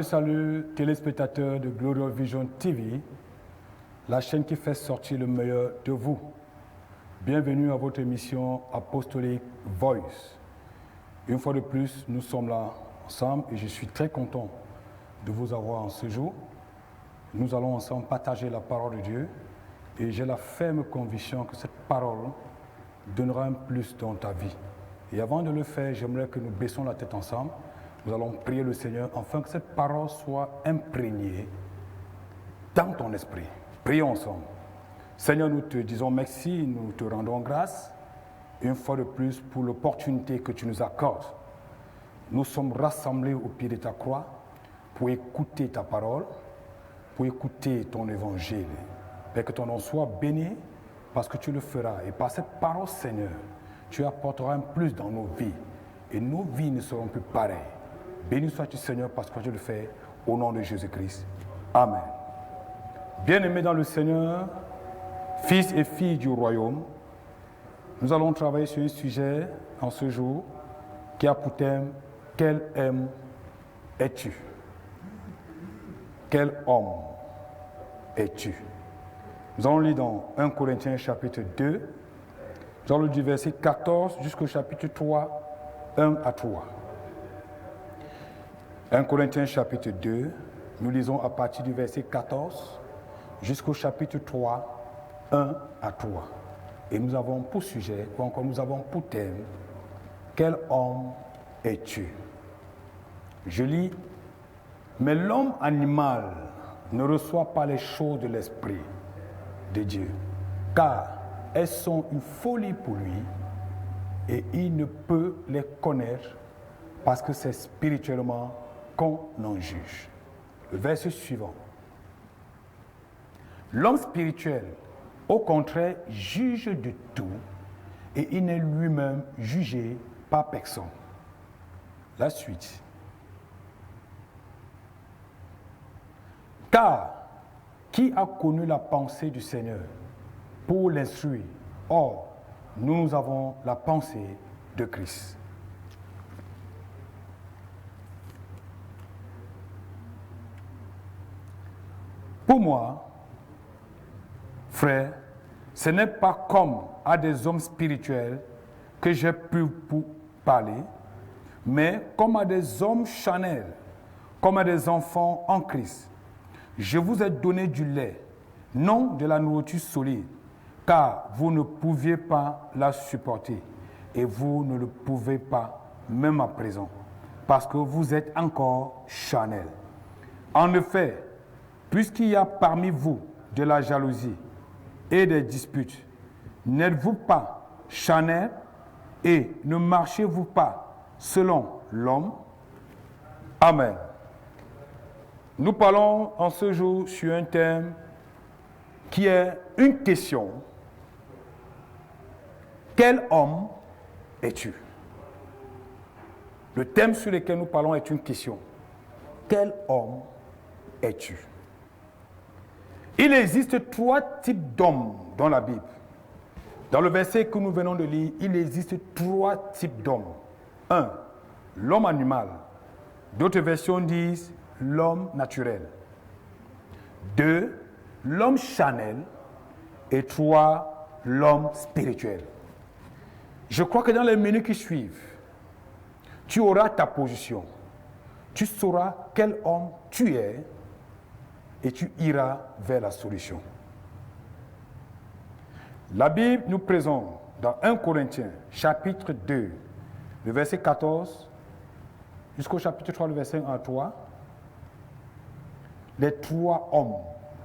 Salut téléspectateurs de Glorious Vision TV, la chaîne qui fait sortir le meilleur de vous. Bienvenue à votre émission Apostolic Voice. Une fois de plus, nous sommes là ensemble et je suis très content de vous avoir en ce jour. Nous allons ensemble partager la parole de Dieu et j'ai la ferme conviction que cette parole donnera un plus dans ta vie. Et avant de le faire, j'aimerais que nous baissions la tête ensemble. Nous allons prier le Seigneur afin que cette parole soit imprégnée dans ton esprit. Prions ensemble. Seigneur, nous te disons merci, nous te rendons grâce une fois de plus pour l'opportunité que tu nous accordes. Nous sommes rassemblés au pied de ta croix pour écouter ta parole, pour écouter ton évangile. Père, que ton nom soit béni parce que tu le feras. Et par cette parole, Seigneur, tu apporteras un plus dans nos vies. Et nos vies ne seront plus pareilles. Béni sois-tu, Seigneur, parce que je le fais au nom de Jésus-Christ. Amen. Bien-aimés dans le Seigneur, fils et filles du royaume, nous allons travailler sur un sujet en ce jour qui a pour thème « Quel homme es-tu » ? Quel homme es-tu ? Nous allons lire dans 1 Corinthiens chapitre 2, nous allons lire du verset 14 jusqu'au chapitre 3, 1 à 3. 1 Corinthiens chapitre 2, nous lisons à partir du verset 14 jusqu'au chapitre 3, 1 à 3. Et nous avons pour sujet, ou encore nous avons pour thème, quel homme es-tu ? Je lis, mais l'homme animal ne reçoit pas les choses de l'esprit de Dieu, car elles sont une folie pour lui et il ne peut les connaître parce que c'est spirituellement qu'on en juge. Le verset suivant. L'homme spirituel, au contraire, juge de tout et il n'est lui-même jugé par personne. La suite. Car qui a connu la pensée du Seigneur pour l'instruire? Or, nous avons la pensée de Christ. Pour moi, frère, ce n'est pas comme à des hommes spirituels que j'ai pu parler, mais comme à des hommes charnels, comme à des enfants en Christ. Je vous ai donné du lait, non de la nourriture solide, car vous ne pouviez pas la supporter, et vous ne le pouvez pas même à présent, parce que vous êtes encore charnels. En effet, puisqu'il y a parmi vous de la jalousie et des disputes, n'êtes-vous pas charnels et ne marchez-vous pas selon l'homme? Amen. Nous parlons en ce jour sur un thème qui est une question. Quel homme es-tu? Le thème sur lequel nous parlons est une question. Quel homme es-tu? Il existe 3 types d'hommes dans la Bible. Dans le verset que nous venons de lire, il existe 3 types d'hommes. 1. L'homme animal. D'autres versions disent l'homme naturel. 2. L'homme charnel. Et 3. L'homme spirituel. Je crois que dans les minutes qui suivent, tu auras ta position. Tu sauras quel homme tu es et tu iras vers la solution. La Bible nous présente dans 1 Corinthiens, chapitre 2, le verset 14, jusqu'au chapitre 3, le verset 1 à 3, les 3 hommes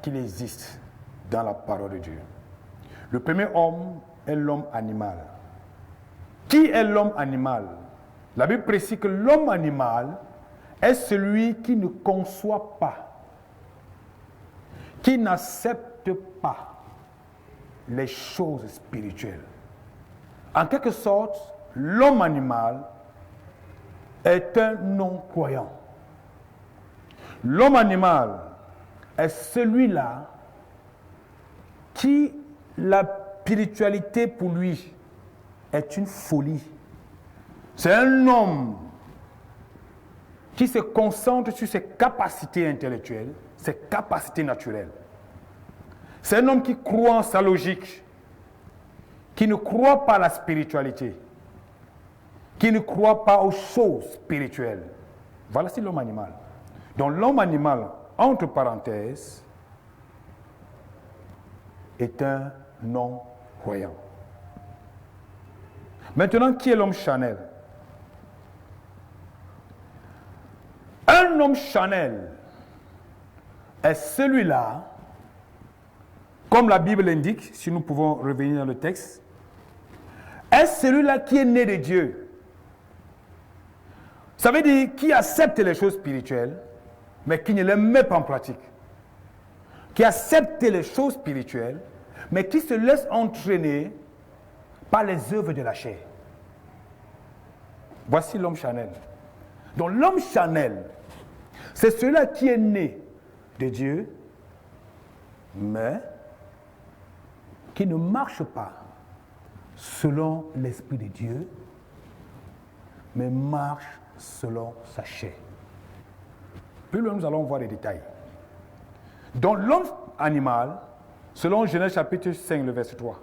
qu'il existe dans la parole de Dieu. Le premier homme est l'homme animal. Qui est l'homme animal? La Bible précise que l'homme animal est celui qui ne conçoit pas, qui n'accepte pas les choses spirituelles. En quelque sorte, l'homme animal est un non-croyant. L'homme animal est celui-là qui, la spiritualité pour lui, est une folie. C'est un homme qui se concentre sur ses capacités intellectuelles, ses capacités naturelles. C'est un homme qui croit en sa logique, qui ne croit pas à la spiritualité, qui ne croit pas aux choses spirituelles. Voilà, c'est l'homme animal. Donc l'homme animal, entre parenthèses, est un non-croyant. Maintenant, qui est l'homme charnel? Un homme charnel est celui-là, comme la Bible l'indique, si nous pouvons revenir dans le texte, est celui-là qui est né de Dieu. Ça veut dire qui accepte les choses spirituelles, mais qui ne les met pas en pratique. Qui accepte les choses spirituelles, mais qui se laisse entraîner par les œuvres de la chair. Voici l'homme charnel. Donc l'homme charnel, c'est celui-là qui est né de Dieu, mais qui ne marche pas selon l'Esprit de Dieu, mais marche selon sa chair. Plus loin, nous allons voir les détails. Donc l'homme animal, selon Genèse chapitre 5, le verset 3,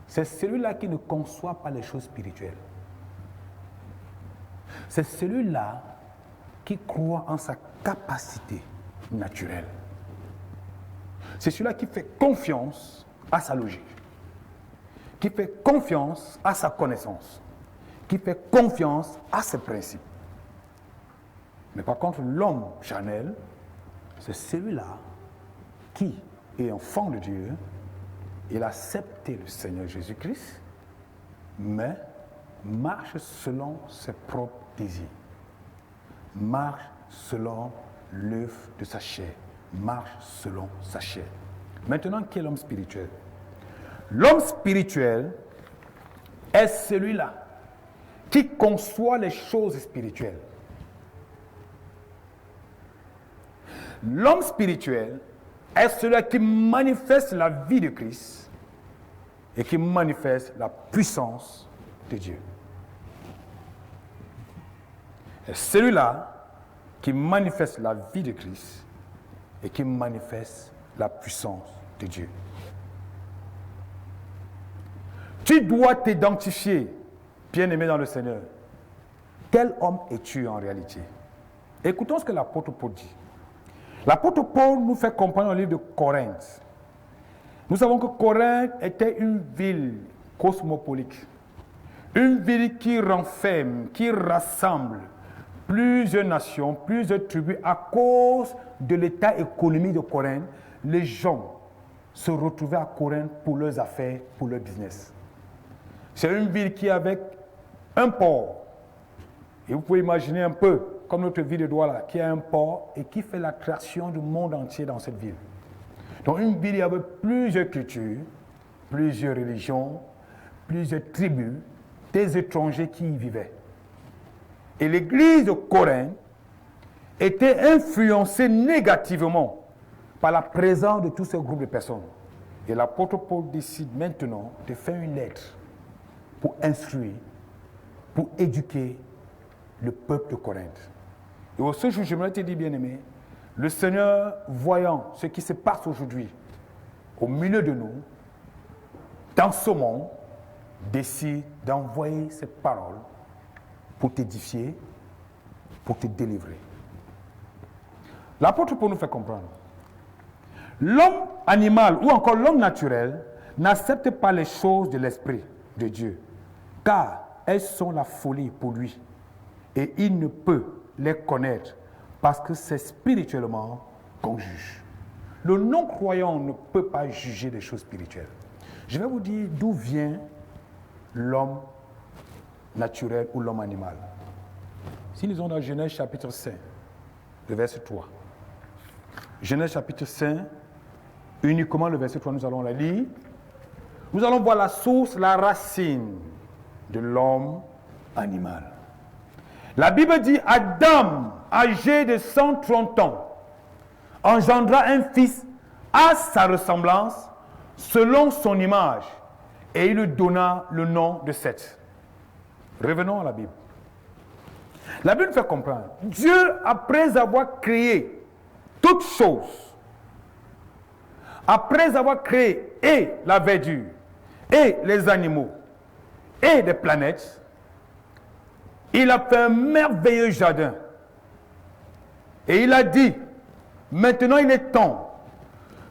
c'est celui-là qui ne conçoit pas les choses spirituelles. C'est celui-là qui croit en sa capacité naturelle. C'est celui-là qui fait confiance à sa logique, qui fait confiance à sa connaissance, qui fait confiance à ses principes. Mais par contre, l'homme charnel, c'est celui-là qui est enfant de Dieu, il a accepté le Seigneur Jésus-Christ, mais marche selon ses propres désirs, marche selon l'œuvre de sa chair, marche selon sa chair. Maintenant, qui est l'homme spirituel? L'homme spirituel est celui-là qui conçoit les choses spirituelles. L'homme spirituel est celui qui manifeste la vie de Christ et qui manifeste la puissance de Dieu. Et celui-là qui manifeste la vie de Christ et qui manifeste la puissance de Dieu. Tu dois t'identifier, bien-aimé dans le Seigneur. Quel homme es-tu en réalité? Écoutons ce que l'apôtre Paul dit. L'apôtre Paul nous fait comprendre dans le livre de Corinthe. Nous savons que Corinthe était une ville cosmopolite, une ville qui renferme, qui rassemble plusieurs nations, plusieurs tribus. À cause de l'état économique de Corinthe, les gens se retrouvaient à Corinthe pour leurs affaires, pour leur business. C'est une ville qui avait un port. Et vous pouvez imaginer un peu, comme notre ville de Douala, qui a un port et qui fait l'attraction du monde entier dans cette ville. Donc une ville, il y avait plusieurs cultures, plusieurs religions, plusieurs tribus, des étrangers qui y vivaient. Et l'église de Corinthe était influencée négativement par la présence de tous ces groupes de personnes. Et l'apôtre Paul décide maintenant de faire une lettre pour instruire, pour éduquer le peuple de Corinthe. Et au ce jour, je me l'ai dit, bien-aimé, le Seigneur, voyant ce qui se passe aujourd'hui au milieu de nous, dans ce monde, décide d'envoyer ses paroles pour t'édifier, pour te délivrer. L'apôtre Paul nous fait comprendre. L'homme animal ou encore l'homme naturel n'accepte pas les choses de l'Esprit de Dieu, car elles sont la folie pour lui. Et il ne peut les connaître parce que c'est spirituellement qu'on juge. Le non-croyant ne peut pas juger des choses spirituelles. Je vais vous dire d'où vient l'homme naturel ou l'homme animal. Si nous sommes dans Genèse chapitre 5, le verset 3. Genèse chapitre 5, uniquement le verset 3, nous allons la lire. Nous allons voir la source, la racine de l'homme animal. La Bible dit, Adam, âgé de 130 ans, engendra un fils à sa ressemblance, selon son image, et il lui donna le nom de Seth. Revenons à la Bible. La Bible nous fait comprendre. Dieu, après avoir créé toutes choses, après avoir créé et la verdure, et les animaux, et les planètes, il a fait un merveilleux jardin. Et il a dit, maintenant il est temps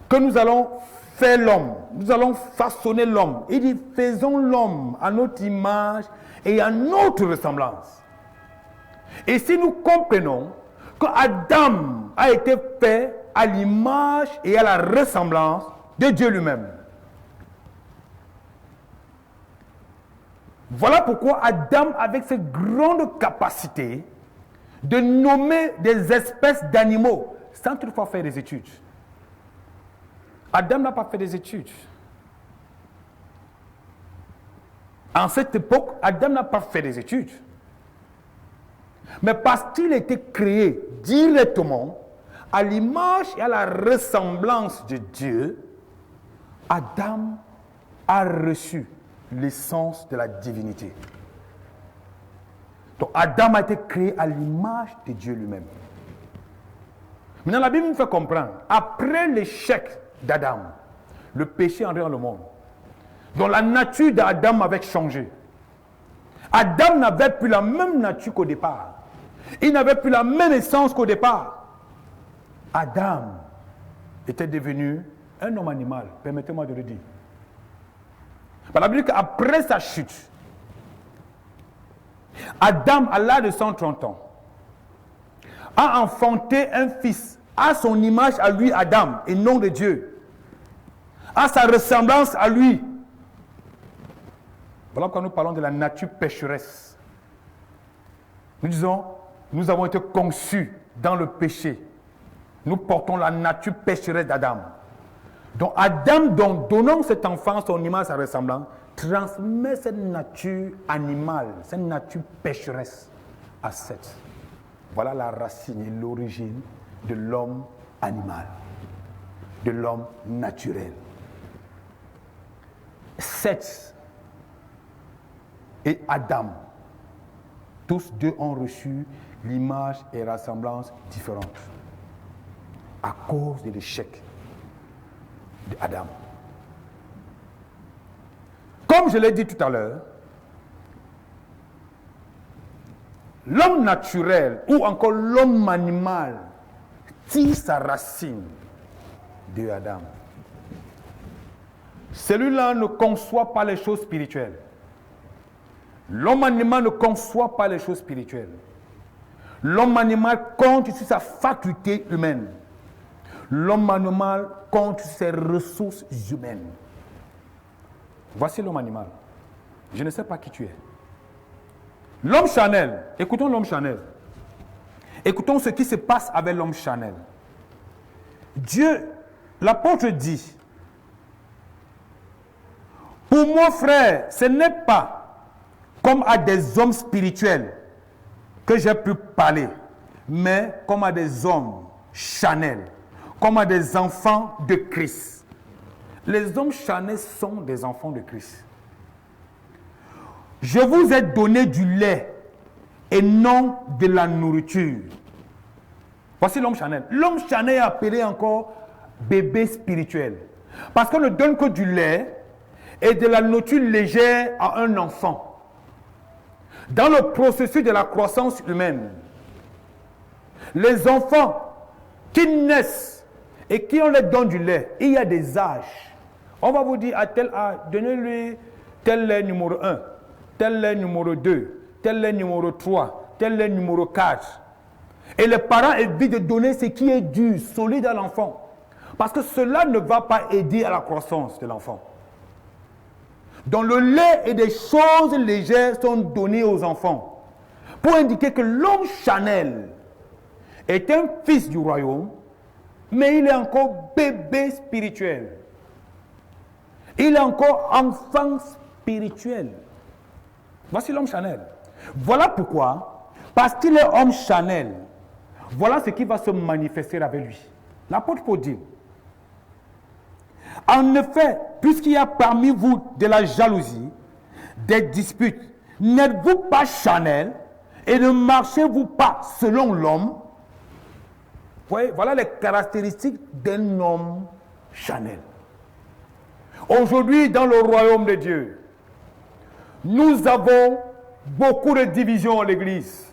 que nous allons faire l'homme, nous allons façonner l'homme. Il dit, faisons l'homme à notre image et à notre ressemblance. Et si nous comprenons que Adam a été fait à l'image et à la ressemblance de Dieu lui-même. Voilà pourquoi Adam, avec cette grande capacité de nommer des espèces d'animaux sans toutefois faire des études. Adam n'a pas fait des études. En cette époque, Adam n'a pas fait des études. Mais parce qu'il était créé directement à l'image et à la ressemblance de Dieu, Adam a reçu l'essence de la divinité. Donc Adam a été créé à l'image de Dieu lui-même. Maintenant, la Bible nous fait comprendre, après l'échec d'Adam, le péché entré dans le monde, dont la nature d'Adam avait changé. Adam n'avait plus la même nature qu'au départ. Il n'avait plus la même essence qu'au départ. Adam était devenu un homme animal, permettez-moi de le dire. La Bible dit qu'après sa chute, Adam, à l'âge de 130 ans, a enfanté un fils à son image à lui, Adam, et non de Dieu, à sa ressemblance à lui. Voilà pourquoi nous parlons de la nature pécheresse. Nous disons, nous avons été conçus dans le péché. Nous portons la nature pécheresse d'Adam. Donc Adam, donnant cet enfant son image, sa ressemblance, transmet cette nature animale, cette nature pécheresse à Seth. Voilà la racine et l'origine de l'homme animal, de l'homme naturel. Seth et Adam, tous deux ont reçu l'image et la ressemblance différentes à cause de l'échec d'Adam. Comme je l'ai dit tout à l'heure, l'homme naturel ou encore l'homme animal tire sa racine de Adam. Celui-là ne conçoit pas les choses spirituelles. L'homme animal ne conçoit pas les choses spirituelles. L'homme animal compte sur sa faculté humaine. L'homme animal compte sur ses ressources humaines. Voici l'homme animal. Je ne sais pas qui tu es. L'homme charnel, écoutons l'homme charnel. Écoutons ce qui se passe avec l'homme charnel. Dieu, l'apôtre dit, pour moi frère, ce n'est pas comme à des hommes spirituels que j'ai pu parler, mais comme à des hommes charnels, comme à des enfants de Christ. Les hommes charnels sont des enfants de Christ. Je vous ai donné du lait et non de la nourriture. Voici l'homme charnel. L'homme charnel est appelé encore bébé spirituel. Parce qu'on ne donne que du lait et de la nourriture légère à un enfant. Dans le processus de la croissance humaine, les enfants qui naissent et qui on leur donne du lait, il y a des âges. On va vous dire à tel âge, donnez-lui tel lait numéro 1, tel lait numéro 2, tel lait numéro 3, tel lait numéro 4. Et les parents évitent de donner ce qui est dur, solide à l'enfant. Parce que cela ne va pas aider à la croissance de l'enfant. Donc le lait et des choses légères sont données aux enfants pour indiquer que l'homme charnel est un fils du royaume, mais il est encore bébé spirituel. Il est encore enfant spirituel. Voici l'homme charnel. Voilà pourquoi, parce qu'il est homme charnel, voilà ce qui va se manifester avec lui. L'apôtre Paul dit, en effet, puisqu'il y a parmi vous de la jalousie, des disputes, n'êtes-vous pas charnel, et ne marchez-vous pas selon l'homme. Voyez, voilà les caractéristiques d'un homme charnel. Aujourd'hui, dans le royaume de Dieu, nous avons beaucoup de divisions à l'église.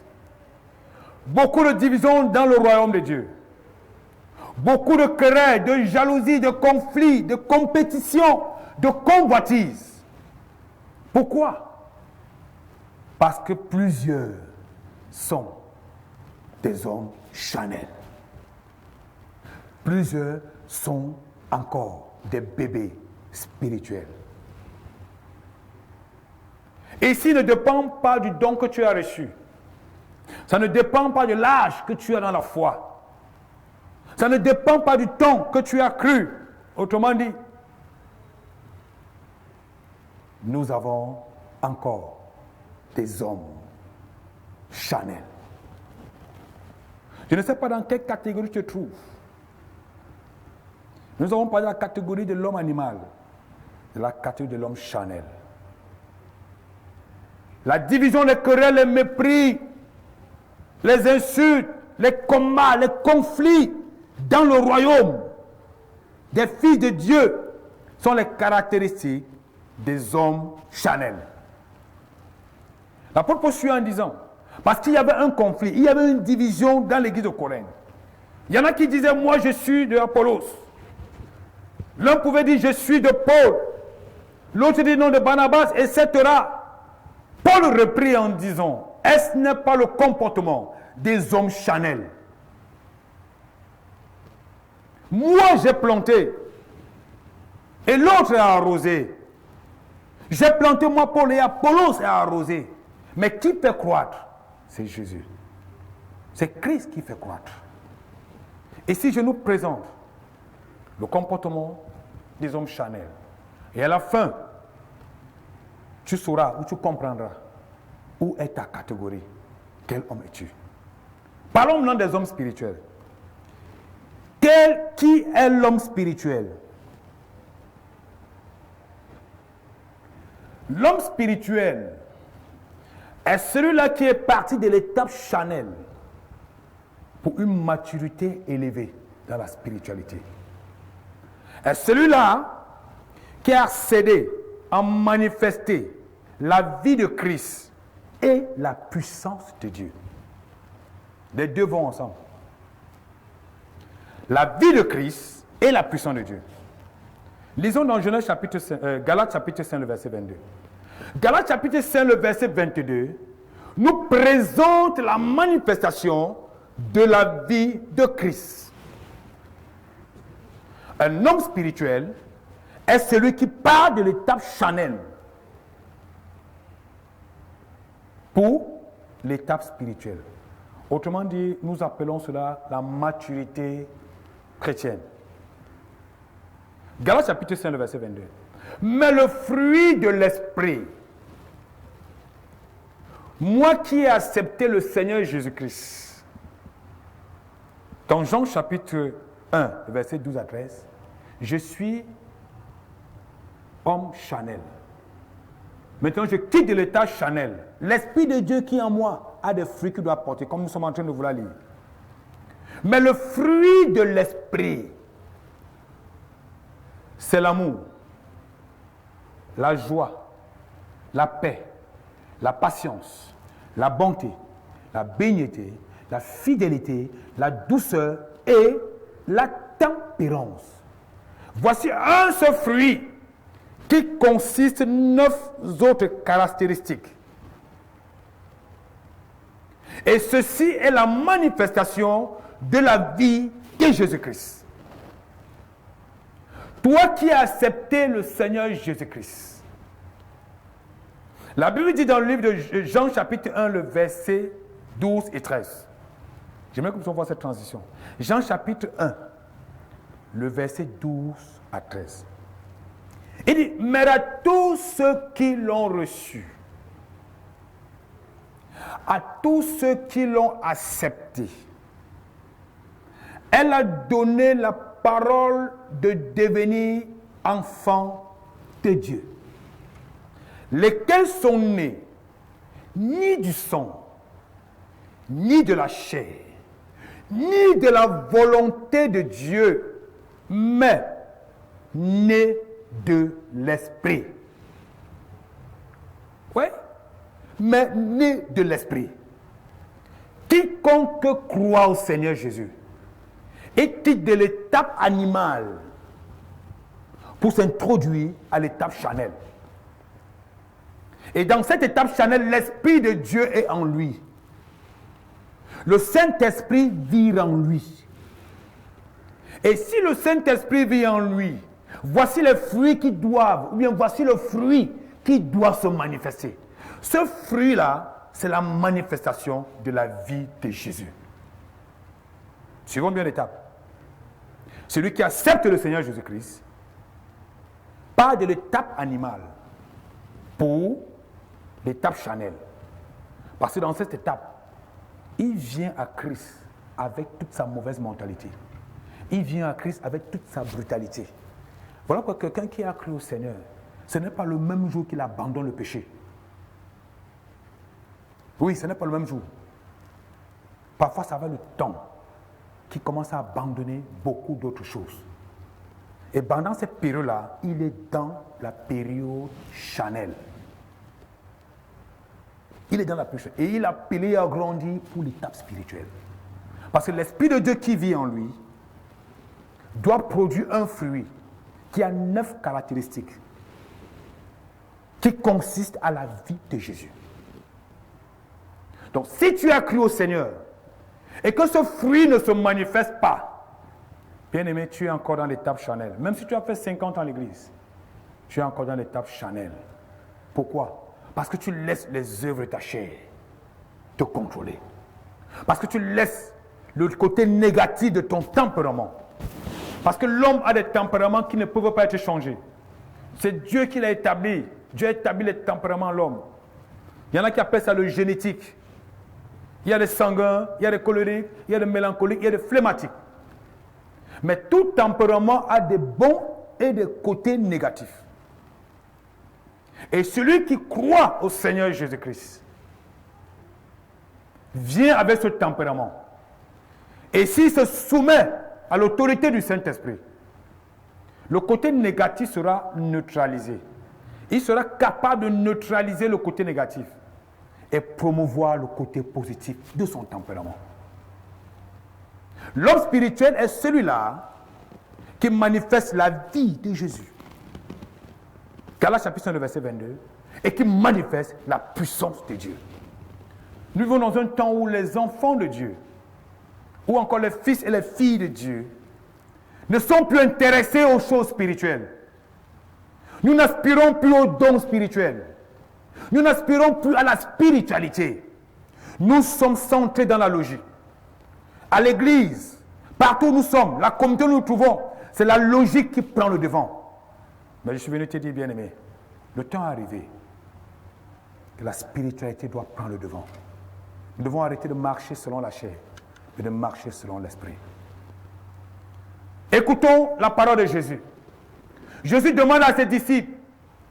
Beaucoup de divisions dans le royaume de Dieu. Beaucoup de querelles, de jalousie, de conflits, de compétition, de convoitises. Pourquoi? Parce que plusieurs sont des hommes charnels. Plusieurs sont encore des bébés spirituels. Et ici ne dépend pas du don que tu as reçu. Ça ne dépend pas de l'âge que tu as dans la foi. Ça ne dépend pas du temps que tu as cru. Autrement dit, nous avons encore des hommes charnels. Je ne sais pas dans quelle catégorie tu te trouves. Nous avons parlé de la catégorie de l'homme animal, de la catégorie de l'homme charnel. La division, les querelles, les mépris, les insultes, les combats, les conflits dans le royaume des fils de Dieu sont les caractéristiques des hommes charnels. L'apôtre poursuit en disant, parce qu'il y avait un conflit, il y avait une division dans l'église de Corinthe. Il y en a qui disaient, moi je suis de Apollos. L'un pouvait dire, je suis de Paul. L'autre dit, non, de Barnabas, etc. Paul reprit en disant, est-ce n'est pas le comportement des hommes charnels? Moi j'ai planté et l'autre a arrosé. J'ai planté moi Paul et Apollos a arrosé. Mais qui fait croître? C'est Jésus. C'est Christ qui fait croître. Et si je nous présente le comportement des hommes charnels, et à la fin, tu sauras ou tu comprendras où est ta catégorie. Quel homme es-tu? Parlons maintenant des hommes spirituels. Qui est l'homme spirituel? L'homme spirituel est celui-là qui est parti de l'étape charnelle pour une maturité élevée dans la spiritualité. Est celui-là qui a cédé à manifester la vie de Christ et la puissance de Dieu. Les deux vont ensemble. La vie de Christ et la puissance de Dieu. Lisons dans Genèse chapitre 5, Galates chapitre 5, le verset 22. Galates chapitre 5, le verset 22, nous présente la manifestation de la vie de Christ. Un homme spirituel est celui qui part de l'étape charnelle pour l'étape spirituelle. Autrement dit, nous appelons cela la maturité chrétienne. Galates chapitre 5, le verset 22. Mais le fruit de l'esprit, moi qui ai accepté le Seigneur Jésus-Christ, dans Jean chapitre 1, verset 12 à 13, je suis homme charnel. Maintenant, je quitte l'état charnel. L'Esprit de Dieu qui est en moi a des fruits qu'il doit porter, comme nous sommes en train de vous la lire. Mais le fruit de l'Esprit, c'est l'amour, la joie, la paix, la patience, la bonté, la bénignité, la fidélité, la douceur et la tempérance. Voici un seul fruit qui consiste en 9 autres caractéristiques. Et ceci est la manifestation de la vie de Jésus-Christ. Toi qui as accepté le Seigneur Jésus-Christ. La Bible dit dans le livre de Jean chapitre 1, le verset 12 et 13. J'aimerais que nous voyons cette transition. Jean chapitre 1, le verset 12 à 13. Il dit, mais à tous ceux qui l'ont reçu, à tous ceux qui l'ont accepté, elle a donné la parole de devenir enfants de Dieu, lesquels sont nés ni du sang, ni de la chair, ni de la volonté de Dieu, mais né de l'Esprit. Oui, mais né de l'Esprit. Quiconque croit au Seigneur Jésus et quitte de l'étape animale pour s'introduire à l'étape charnelle. Et dans cette étape charnelle, l'Esprit de Dieu est en lui. Le Saint-Esprit vit en lui. Et si le Saint-Esprit vit en lui, voici les fruits qui doivent, ou bien voici le fruit qui doit se manifester. Ce fruit-là, c'est la manifestation de la vie de Jésus. Suivons bien l'étape. Celui qui accepte le Seigneur Jésus-Christ part de l'étape animale pour l'étape charnelle. Parce que dans cette étape, il vient à Christ avec toute sa mauvaise mentalité. Il vient à Christ avec toute sa brutalité. Voilà pourquoi quelqu'un qui a cru au Seigneur, ce n'est pas le même jour qu'il abandonne le péché. Oui, ce n'est pas le même jour. Parfois, ça va le temps qu'il commence à abandonner beaucoup d'autres choses. Et pendant cette période-là, il est dans la période charnelle. Il est dans la période charnelle. Et il a appelé et a grandi pour l'étape spirituelle. Parce que l'Esprit de Dieu qui vit en lui doit produire un fruit qui a 9 caractéristiques qui consistent à la vie de Jésus. Donc, si tu as cru au Seigneur et que ce fruit ne se manifeste pas, bien-aimé, tu es encore dans l'étape charnelle. Même si tu as fait 50 ans à l'église, tu es encore dans l'étape charnelle. Pourquoi? Parce que tu laisses les œuvres de ta chair te contrôler. Parce que tu laisses le côté négatif de ton tempérament. Parce que l'homme a des tempéraments qui ne peuvent pas être changés. C'est Dieu qui l'a établi. Dieu a établi les tempéraments en l'homme. Il y en a qui appellent ça le génétique. Il y a des sanguins, il y a des colériques, il y a des mélancoliques, il y a des phlématiques. Mais tout tempérament a des bons et des côtés négatifs. Et celui qui croit au Seigneur Jésus-Christ vient avec ce tempérament. Et s'il se soumet à l'autorité du Saint-Esprit, le côté négatif sera neutralisé. Il sera capable de neutraliser le côté négatif et promouvoir le côté positif de son tempérament. L'homme spirituel est celui-là qui manifeste la vie de Jésus. Galates chapitre 1, verset 22, et qui manifeste la puissance de Dieu. Nous vivons dans un temps où les enfants de Dieu, ou encore les fils et les filles de Dieu, ne sont plus intéressés aux choses spirituelles. Nous n'aspirons plus aux dons spirituels. Nous n'aspirons plus à la spiritualité. Nous sommes centrés dans la logique. À l'église, partout où nous sommes, la communauté où nous nous trouvons, c'est la logique qui prend le devant. Mais je suis venu te dire, bien-aimé, le temps est arrivé que la spiritualité doit prendre le devant. Nous devons arrêter de marcher selon la chair, mais de marcher selon l'esprit. Écoutons la parole de Jésus. Jésus demande à ses disciples,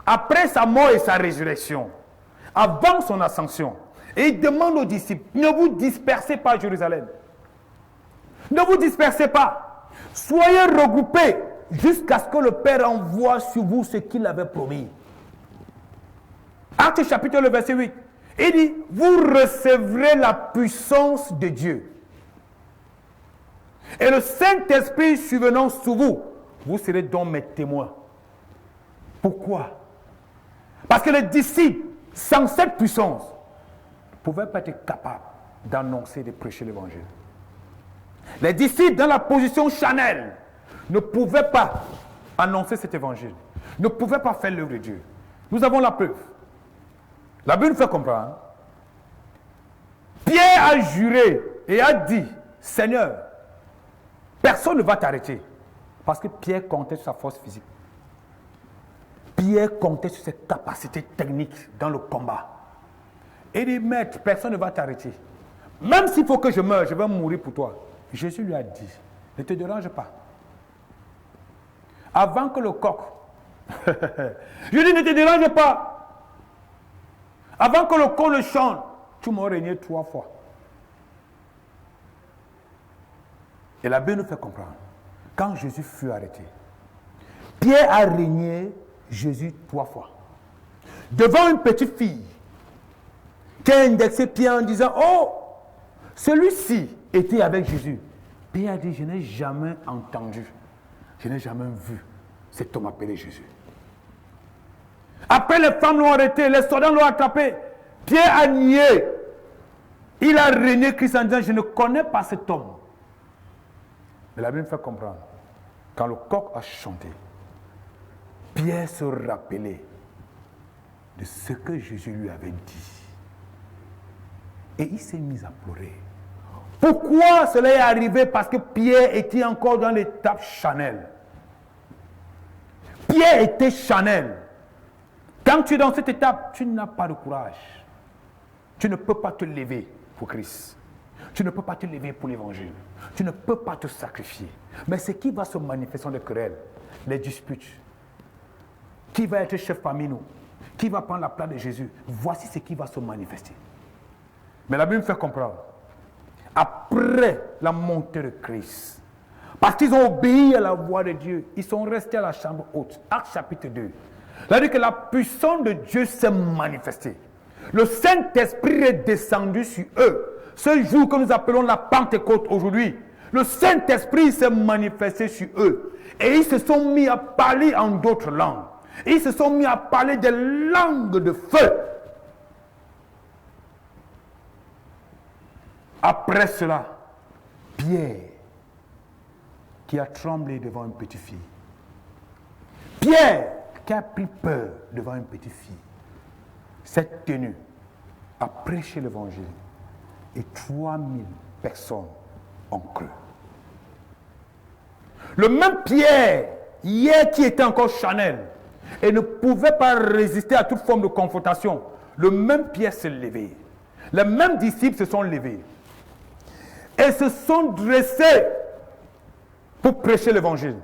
après sa mort et sa résurrection, avant son ascension, et il demande aux disciples, ne vous dispersez pas à Jérusalem. Ne vous dispersez pas. Soyez regroupés jusqu'à ce que le Père envoie sur vous ce qu'il avait promis. Actes chapitre le verset 8. Il dit, vous recevrez la puissance de Dieu. Et le Saint-Esprit survenant sur vous, vous serez donc mes témoins. Pourquoi? Parce que les disciples, sans cette puissance, ne pouvaient pas être capables d'annoncer et de prêcher l'évangile. Les disciples, dans la position charnelle, ne pouvaient pas annoncer cet évangile, ne pouvaient pas faire l'œuvre de Dieu. Nous avons la preuve. La Bible nous fait comprendre. Pierre a juré et a dit, Seigneur, personne ne va t'arrêter. Parce que Pierre comptait sur sa force physique. Pierre comptait sur ses capacités techniques dans le combat. Et il dit, maître, personne ne va t'arrêter. Même s'il faut que je meure, je vais mourir pour toi. Jésus lui a dit, ne te dérange pas. Avant que le coq, je dis, ne te dérange pas. Avant que le coq le chante, tu m'auras régné 3 fois. Et la Bible nous fait comprendre, quand Jésus fut arrêté, Pierre a régné Jésus 3 fois. Devant une petite fille qui a indexé Pierre en disant, oh, celui-ci était avec Jésus. Pierre a dit, je n'ai jamais entendu, je n'ai jamais vu cet homme appelé Jésus. Après, les femmes l'ont arrêté, les soldats l'ont attrapé. Pierre a nié. Il a régné Christ en disant, je ne connais pas cet homme. Mais la Bible fait comprendre, quand le coq a chanté, Pierre se rappelait de ce que Jésus lui avait dit. Et il s'est mis à pleurer. Pourquoi cela est arrivé? Parce que Pierre était encore dans l'étape charnelle. Pierre était charnel. Quand tu es dans cette étape, tu n'as pas de courage. Tu ne peux pas te lever pour Christ. Tu ne peux pas te lever pour l'évangile. Tu ne peux pas te sacrifier. Mais ce qui va se manifester dans les querelles, les disputes, qui va être chef parmi nous, qui va prendre la place de Jésus, voici ce qui va se manifester. Mais la Bible me fait comprendre, après la montée de Christ, parce qu'ils ont obéi à la voix de Dieu, ils sont restés à la chambre haute. Acte chapitre 2. C'est-à-dire que la puissance de Dieu s'est manifestée. Le Saint-Esprit est descendu sur eux. Ce jour que nous appelons la Pentecôte aujourd'hui, le Saint-Esprit s'est manifesté sur eux. Et ils se sont mis à parler en d'autres langues. Ils se sont mis à parler des langues de feu. Après cela, Pierre, qui a tremblé devant une petite fille, Pierre, qui a pris peur devant une petite fille, s'est tenu à prêcher l'évangile. Et 3000 personnes ont cru. Le même Pierre, hier qui était encore charnel, et ne pouvait pas résister à toute forme de confrontation, le même Pierre s'est levé. Les mêmes disciples se sont levés. Et se sont dressés pour prêcher l'évangile.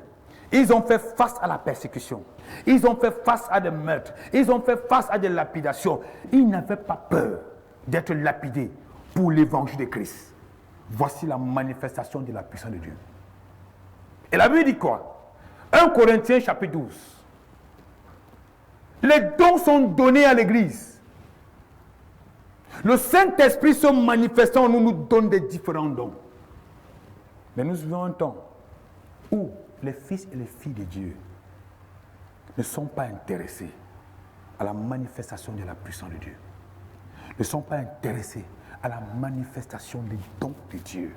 Ils ont fait face à la persécution. Ils ont fait face à des meurtres. Ils ont fait face à des lapidations. Ils n'avaient pas peur d'être lapidés pour l'évangile de Christ. Voici la manifestation de la puissance de Dieu. Et la Bible dit quoi? 1 Corinthiens chapitre 12. Les dons sont donnés à l'Église. Le Saint-Esprit se manifestant en nous, nous donne des différents dons. Mais nous vivons un temps où les fils et les filles de Dieu ne sont pas intéressés à la manifestation de la puissance de Dieu. Ne sont pas intéressés à la manifestation des dons de Dieu.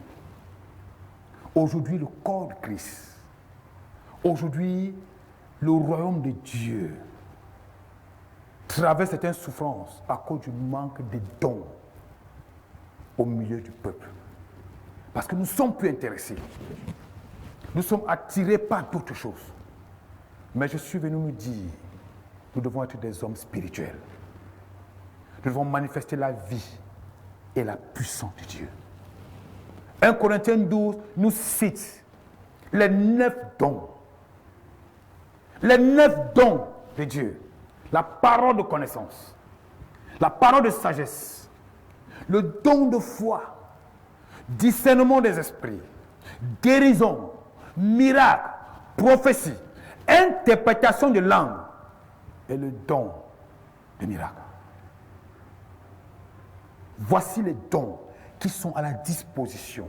Aujourd'hui, le corps de Christ, aujourd'hui, le royaume de Dieu traverse certaines souffrances à cause du manque de dons au milieu du peuple. Parce que nous ne sommes plus intéressés. Nous sommes attirés par d'autres choses. Mais je suis venu nous dire, nous devons être des hommes spirituels. Nous devons manifester la vie et la puissance de Dieu. 1 Corinthiens 12 nous cite les 9 dons. Les 9 dons de Dieu. La parole de connaissance, la parole de sagesse, le don de foi, discernement des esprits, guérison, miracle, prophétie, interprétation de langue et le don de miracle. Voici les dons qui sont à la disposition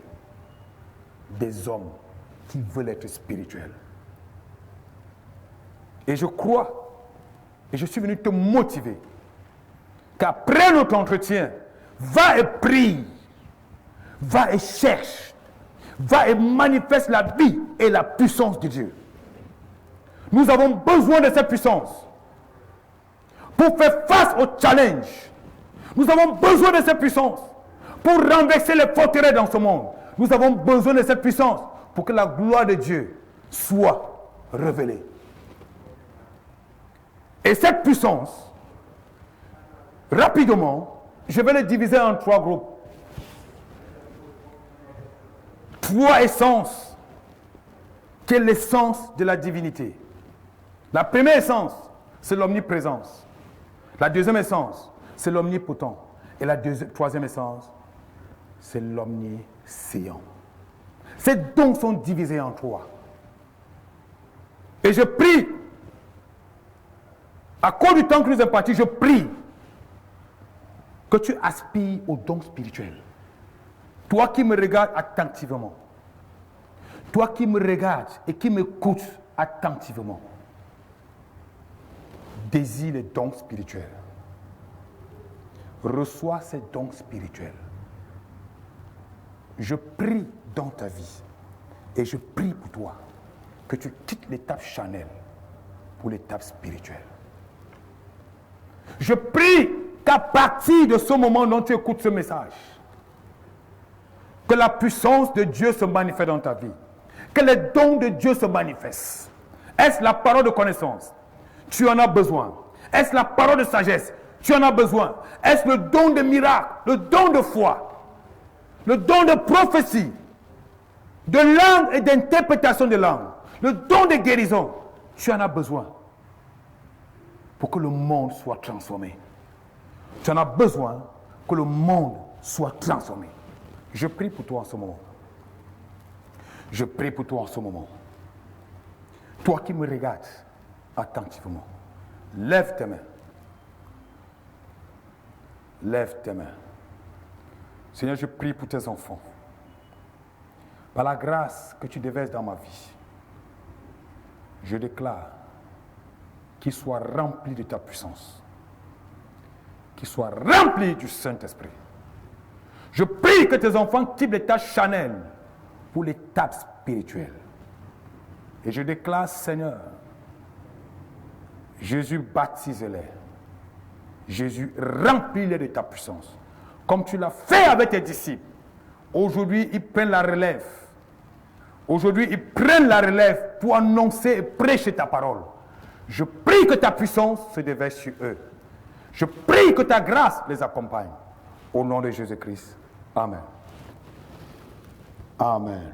des hommes qui veulent être spirituels. Et je crois, et je suis venu te motiver, qu'après notre entretien, va et prie, va et cherche, va et manifeste la vie et la puissance de Dieu. Nous avons besoin de cette puissance pour faire face au challenge. Nous avons besoin de cette puissance pour renverser les forteresses dans ce monde. Nous avons besoin de cette puissance pour que la gloire de Dieu soit révélée. Et cette puissance, rapidement, je vais les diviser en 3 groupes. 3 essences, qui est l'essence de la divinité. La première essence, c'est l'omniprésence. La deuxième essence, c'est l'omnipotent. Et la troisième essence, c'est l'omniscient. Ces dons sont divisés en toi. Et je prie, à cause du temps que nous impartis, je prie que tu aspires aux dons spirituels. Toi qui me regardes attentivement, toi qui me regardes et qui m'écoutes attentivement, désire les dons spirituels. Reçois ces dons spirituels. Je prie dans ta vie et je prie pour toi que tu quittes l'étape charnelle pour l'étape spirituelle. Je prie qu'à partir de ce moment dont tu écoutes ce message, que la puissance de Dieu se manifeste dans ta vie, que les dons de Dieu se manifestent. Est-ce la parole de connaissance? Tu en as besoin. Est-ce la parole de sagesse? Tu en as besoin. Est-ce le don de miracle, le don de foi, le don de prophétie, de langue et d'interprétation de langue, le don de guérison? Tu en as besoin pour que le monde soit transformé. Tu en as besoin que le monde soit transformé. Je prie pour toi en ce moment. Je prie pour toi en ce moment. Toi qui me regardes attentivement, lève tes mains. Lève tes mains. Seigneur, je prie pour tes enfants. Par la grâce que tu déverses dans ma vie, je déclare qu'ils soient remplis de ta puissance, qu'ils soient remplis du Saint-Esprit. Je prie que tes enfants quittent l'état charnel pour l'étape spirituelle. Et je déclare, Seigneur, Jésus baptise-les. Jésus remplis-les de ta puissance. Comme tu l'as fait avec tes disciples. Aujourd'hui, ils prennent la relève. Aujourd'hui, ils prennent la relève pour annoncer et prêcher ta parole. Je prie que ta puissance se déverse sur eux. Je prie que ta grâce les accompagne. Au nom de Jésus-Christ. Amen. Amen.